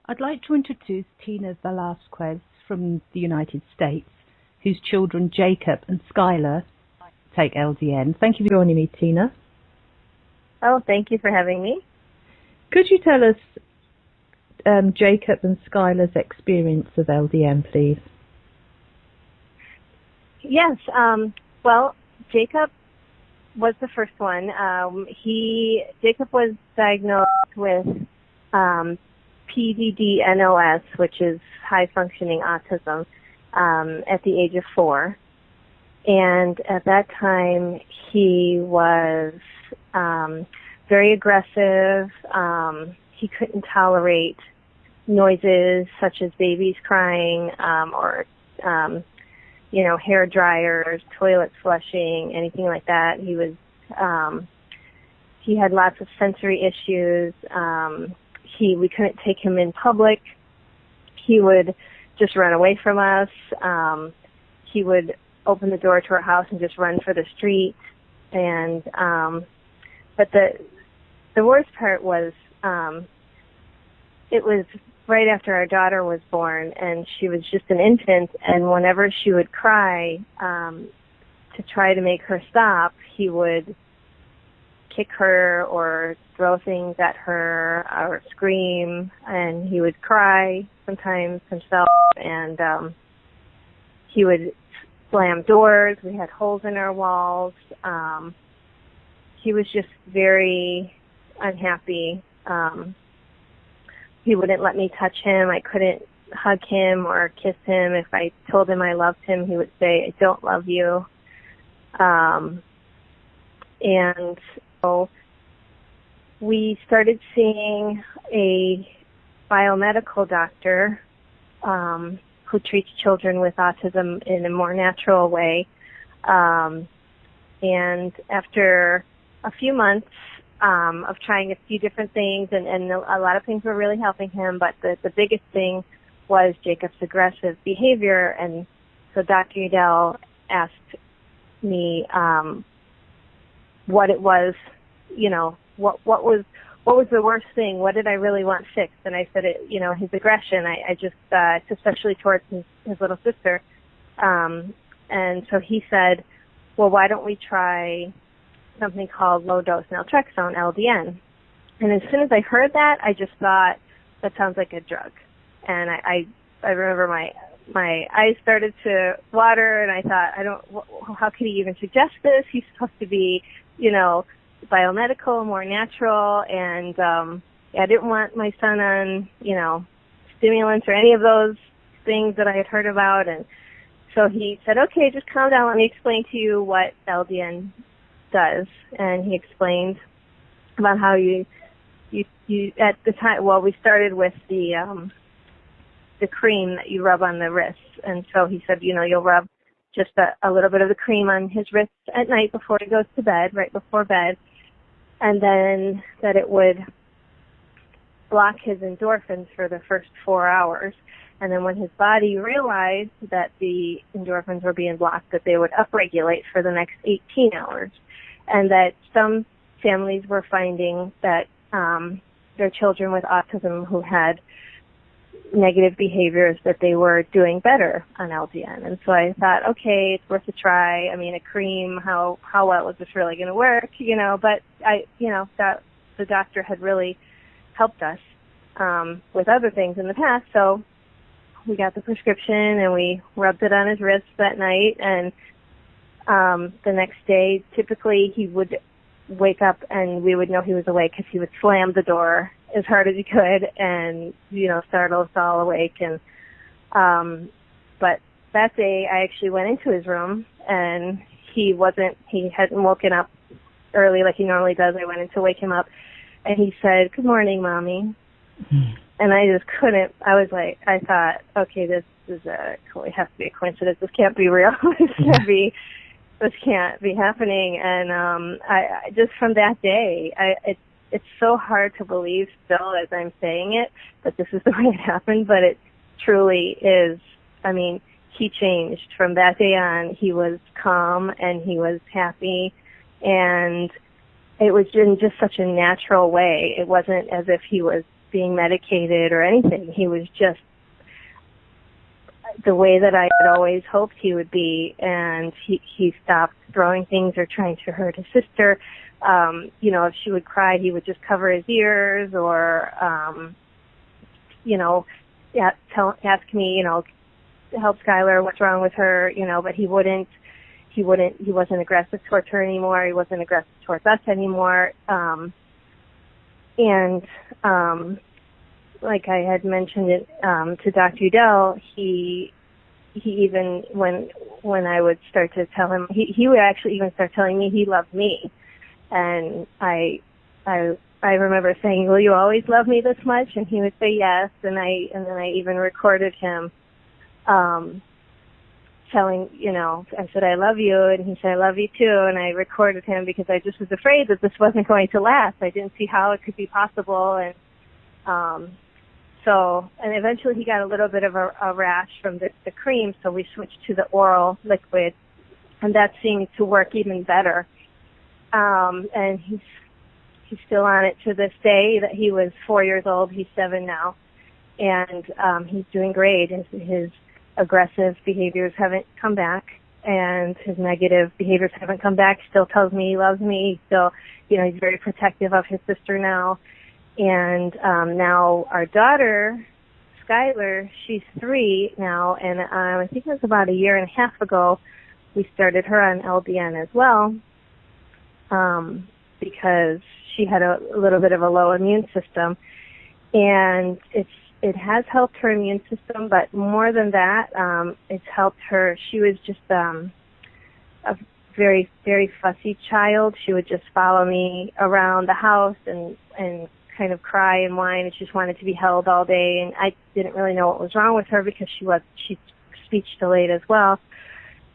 I'd like to introduce Tina Velasquez from the United States, whose children Jacob and Skylar take LDN. Thank you for joining me, Tina. Oh, thank you for having me. Could you tell us Jacob and Skylar's experience of LDN, please? Yes. Well, Jacob was the first one. Jacob was diagnosed with PDD-NOS, which is high-functioning autism, at the age of 4. And at that time, he was very aggressive. He couldn't tolerate noises such as babies crying or hair dryers, toilet flushing, anything like that. He had lots of sensory issues. We couldn't take him in public. He would just run away from us. He would open the door to our house and just run for the street. And but the worst part was it was right after our daughter was born, and she was just an infant, and whenever she would cry, to try to make her stop, he would kick her or throw things at her or scream, and he would cry sometimes himself, and he would slam doors. We had holes in our walls. He was just very unhappy. He wouldn't let me touch him. I couldn't hug him or kiss him. If I told him I loved him, he would say, "I don't love you." And so we started seeing a biomedical doctor who treats children with autism in a more natural way. And after a few months of trying a few different things, and a lot of things were really helping him, but the biggest thing was Jacob's aggressive behavior. And so Dr. Udell asked me what it was, what was the worst thing? What did I really want fixed? And I said, his aggression. I just, especially towards his little sister. And so he said, well, why don't we try something called low-dose Naltrexone, LDN. And as soon as I heard that, I just thought, that sounds like a drug. And I remember my eyes started to water, and I thought, how could he even suggest this? He's supposed to be, biomedical, more natural, and I didn't want my son on, stimulants or any of those things that I had heard about. And so he said, okay, just calm down. Let me explain to you what LDN does. And he explained about how you at the time, well, we started with the cream that you rub on the wrists. And so he said, you'll rub just a little bit of the cream on his wrists at night before he goes to bed, right before bed, and then that it would block his endorphins for the first 4 hours. And then when his body realized that the endorphins were being blocked, that they would upregulate for the next 18 hours. And that some families were finding that their children with autism who had negative behaviors, that they were doing better on LDN. And so I thought, okay, it's worth a try. I mean, a cream, how well is this really going to work? But that the doctor had really helped us with other things in the past. So we got the prescription and we rubbed it on his wrists that night. And the next day, typically he would wake up and we would know he was awake because he would slam the door as hard as he could and, startle us all awake. And but that day I actually went into his room and he hadn't woken up early like he normally does. I went in to wake him up and he said, "Good morning, Mommy." And I just couldn't. I thought, okay, this has to be a coincidence. This can't be real. This can't be happening. And I just from that day, it's so hard to believe still as I'm saying it that this is the way it happened, but it truly is. I mean, he changed from that day on. He was calm and he was happy, and it was in just such a natural way. It wasn't as if he was being medicated or anything. He was just the way that I had always hoped he would be, and he stopped throwing things or trying to hurt his sister. You know, if she would cry, he would just cover his ears, or you know, ask me, you know, help Skylar, what's wrong with her, you know, but he wasn't aggressive towards her anymore. He wasn't aggressive towards us anymore. Like I had mentioned it to Dr. Udell, he even when I would start to tell him, he would actually even start telling me he loved me, and I remember saying, "Will you always love me this much?" And he would say yes, and then I even recorded him telling, you know, I said, "I love you," and he said, "I love you too," and I recorded him because I just was afraid that this wasn't going to last. I didn't see how it could be possible, and and eventually he got a little bit of a rash from the cream, so we switched to the oral liquid, and that seemed to work even better. And he's still on it to this day. That he was 4 years old, he's 7 now, and he's doing great. His aggressive behaviors haven't come back, and his negative behaviors haven't come back. Still tells me he loves me. Still, you know, he's very protective of his sister now. And now our daughter, Skylar, she's 3 now, and I think it was about 1.5 years ago we started her on LDN as well, because she had a little bit of a low immune system, and it has helped her immune system, but more than that, it's helped her. She was just a very, very fussy child. She would just follow me around the house and kind of cry and whine, and she just wanted to be held all day, and I didn't really know what was wrong with her because she's speech delayed as well.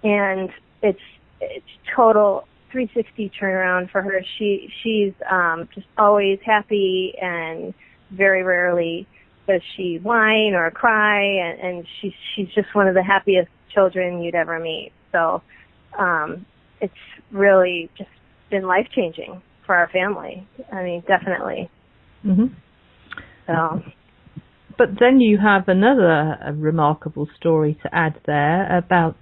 And it's total 360 turnaround for her. She's just always happy, and very rarely does she whine or cry, and she's just one of the happiest children you'd ever meet. So it's really just been life-changing for our family. I mean, definitely. Mm-hmm. So. But then you have another remarkable story to add there about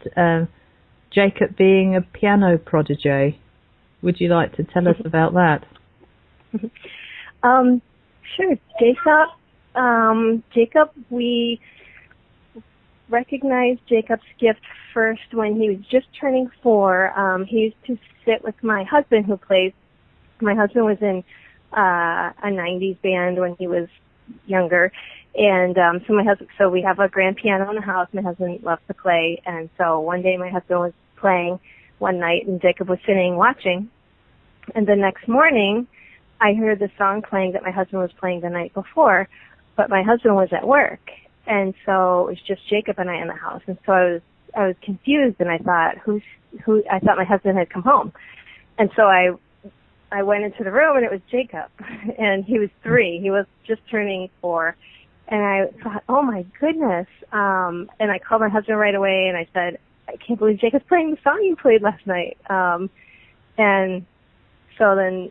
Jacob being a piano prodigy. Would you like to tell us about that? Sure. Jacob, we recognized Jacob's gift first when he was just turning 4. He used to sit with my husband who plays. My husband was in a 90s band when he was younger, and so we have a grand piano in the house. My husband loves to play, and so one day my husband was playing one night, and Jacob was sitting watching, and the next morning I heard the song playing that my husband was playing the night before, but my husband was at work, and so it was just Jacob and I in the house, and so I was confused, and I thought, I thought my husband had come home, and so I went into the room, and it was Jacob, and he was 3. He was just turning 4, and I thought, oh my goodness, and I called my husband right away, and I said, I can't believe Jacob's playing the song you played last night, and so then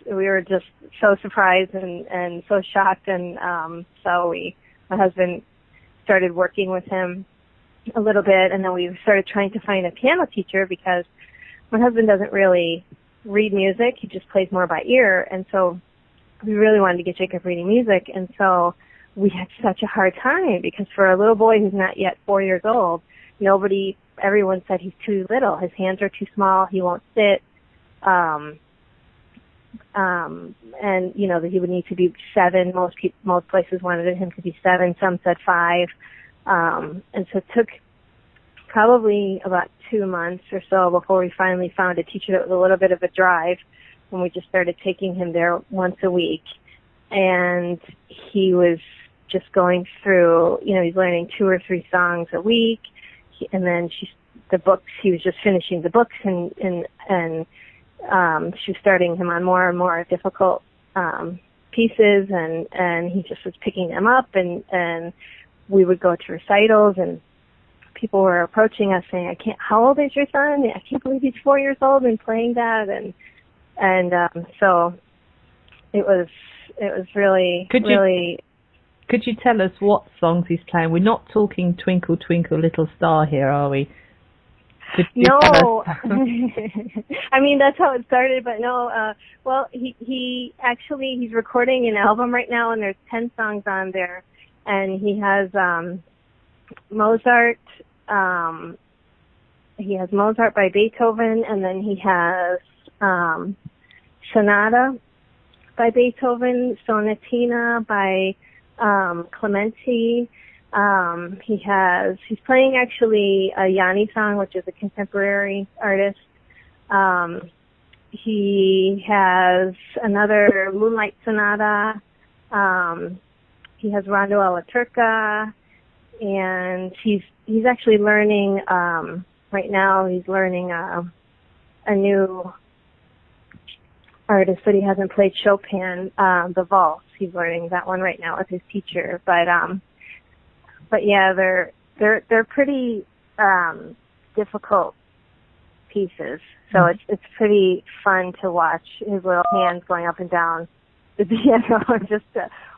we were just so surprised and so shocked, and so my husband started working with him a little bit, and then we started trying to find a piano teacher because my husband doesn't really read music. He just plays more by ear, and so we really wanted to get Jacob reading music, and so we had such a hard time because for a little boy who's not yet 4 years old, everyone said he's too little. His hands are too small. He won't sit. And you know that he would need to be 7. Most places wanted him to be 7. Some said 5. And so it took probably about 2 months or so before we finally found a teacher that was a little bit of a drive, when we just started taking him there once a week. And he was just going through, he's learning 2 or 3 songs a week. And then he was just finishing the books, and she was starting him on more and more difficult pieces, and he just was picking them up, and we would go to recitals, and people were approaching us saying, how old is your son? I can't believe he's 4 years old and playing that, and so it was was really really. Could you tell us what songs he's playing? We're not talking Twinkle Twinkle Little Star here, are we? No. I mean, that's how it started, but no. Well, he's recording an album right now, and there's 10 songs on there, and he has Mozart. He has Mozart by Beethoven, and then he has Sonata by Beethoven, Sonatina by Clementi. He's playing actually a Yanni song, which is a contemporary artist. He has another Moonlight Sonata. He has Rondo alla Turca, and he's actually learning right now. He's learning a new artist that he hasn't played, Chopin, the Valse. He's learning that one right now with his teacher. But yeah, they're pretty difficult pieces. So it's pretty fun to watch his little hands going up and down the piano. I'm just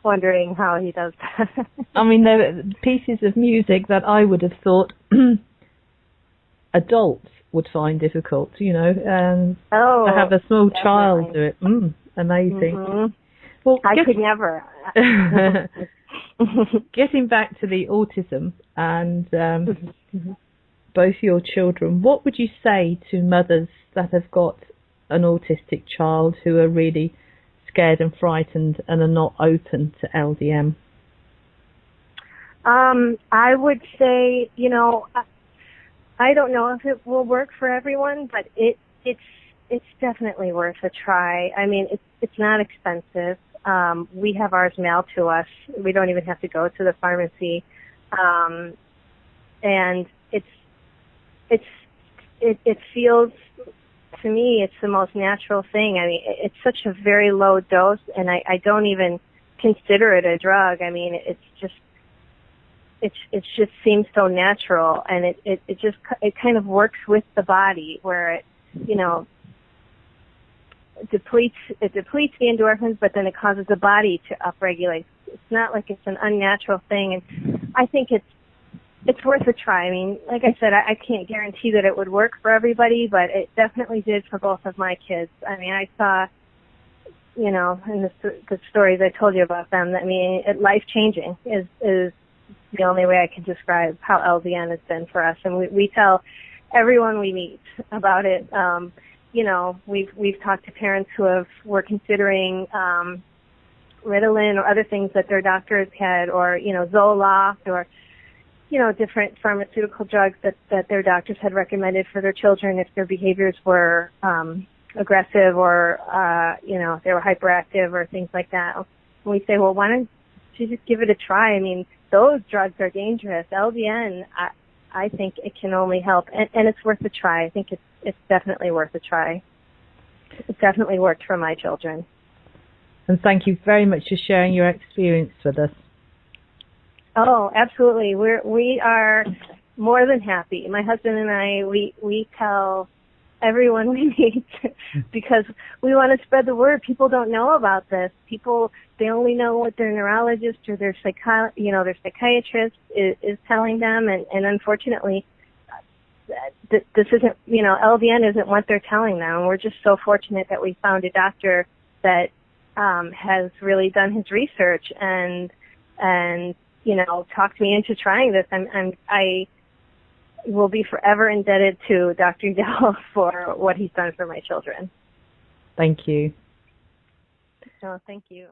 wondering how he does that. I mean, they're pieces of music that I would have thought adults would find difficult, to have a small child do it. Amazing. Mm-hmm. Well, I could never. Getting back to the autism and both your children, what would you say to mothers that have got an autistic child who are really scared and frightened and are not open to LDM? I would say, I don't know if it will work for everyone, but it's definitely worth a try. I mean, it's not expensive. We have ours mailed to us. We don't even have to go to the pharmacy. And it feels, to me, it's the most natural thing. I mean, it's such a very low dose, and I don't even consider it a drug. I mean, it just seems so natural, and it kind of works with the body, where it depletes the endorphins, but then it causes the body to upregulate. It's not like it's an unnatural thing, and I think it's worth a try. I mean, like I said, I can't guarantee that it would work for everybody, but it definitely did for both of my kids. I mean, I saw, in the stories I told you about them, I mean, life-changing is the only way I can describe how LDN has been for us, and we tell everyone we meet about it. We've talked to parents who were considering Ritalin or other things that their doctors had, or Zoloft, or different pharmaceutical drugs that their doctors had recommended for their children if their behaviors were aggressive, or if they were hyperactive or things like that. And we say, well, why don't you just give it a try? I mean, those drugs are dangerous. LDN, I think it can only help, and it's worth a try. I think it's definitely worth a try. It definitely worked for my children. And thank you very much for sharing your experience with us. Oh, absolutely. We are more than happy. My husband and I, we tell everyone we meet because we want to spread the word. People don't know about this. They only know what their neurologist or their psychiatrist is telling them, and unfortunately, this isn't, LDN isn't what they're telling them. We're just so fortunate that we found a doctor that has really done his research and talked me into trying this. I will be forever indebted to Dr. Dell for what he's done for my children. Thank you. Oh, thank you.